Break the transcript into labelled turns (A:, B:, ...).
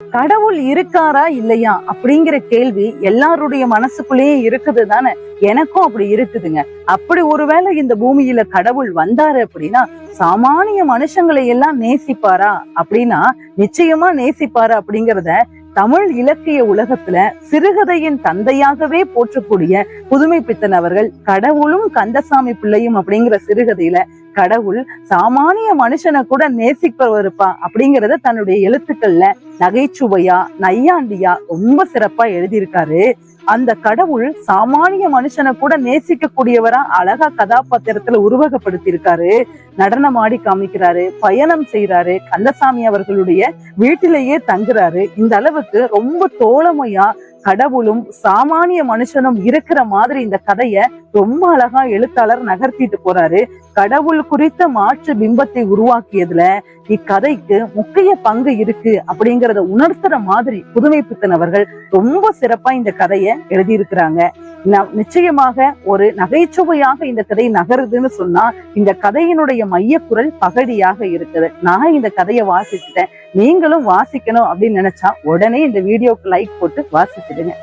A: கடவுள் இருக்காரா இல்லையா அப்படிங்கிற கேள்வி எல்லாருடைய மனசுக்குள்ளேயே இருக்குது தானே. எனக்கும் அப்படி இருக்குதுங்க. அப்படி ஒருவேளை இந்த பூமியில கடவுள் வந்தாரு அப்படின்னா சாமானிய மனுஷங்களை எல்லாம் நேசிப்பாரா அப்படின்னா நிச்சயமா நேசிப்பாரு அப்படிங்கிறத தமிழ் இலக்கிய உலகத்துல சிறுகதையின் தந்தையாகவே போற்றக்கூடிய புதுமை பித்தன் அவர்கள் கடவுளும் கந்தசாமி பிள்ளையும் அப்படிங்கிற சிறுகதையில கடவுள் சாமானிய மனுஷனை கூட நேசிப்பவருப்பா அப்படிங்கறத தன்னுடைய எழுத்துக்கள்ல நகைச்சுவையா நையாண்டியா ரொம்ப சிறப்பா எழுதியிருக்காரு. அந்த கடவுள் சாமானிய மனுஷனை கூட நேசிக்க கூடியவரா அழகா கதாபாத்திரத்துல உருவகப்படுத்தி இருக்காரு. நடனம் ஆடி காமிக்கிறாரு, பயணம் செய்யறாரு, கந்தசாமி அவர்களுடைய வீட்டிலேயே தங்குறாரு. இந்த அளவுக்கு ரொம்ப தோழமையா கடவுளும் சாமானிய மனுஷனும் இருக்கிற மாதிரி இந்த கதைய ரொம்ப அழகா எழுத்தாளர் நகர்த்திட்டு போறாரு. கடவுள் குறித்த மாற்று பிம்பத்தை உருவாக்கியதுல இக்கதைக்கு முக்கிய பங்கு இருக்கு அப்படிங்கறத உணர்த்துற மாதிரி புதுமை பித்தன் அவர்கள் ரொம்ப சிறப்பா இந்த கதையை எழுதியிருக்கிறாங்க. நிச்சயமாக ஒரு நகைச்சுவையாக இந்த கதை நகருதுன்னு சொன்னா இந்த கதையினுடைய மையக்குரல் பகடியாக இருக்குது. நான் இந்த கதையை வாசிச்சுட்டேன், நீங்களும் வாசிக்கணும் அப்படின்னு நினைச்சா உடனே இந்த வீடியோக்கு லைக் போட்டு வாசிச்சிடுங்க.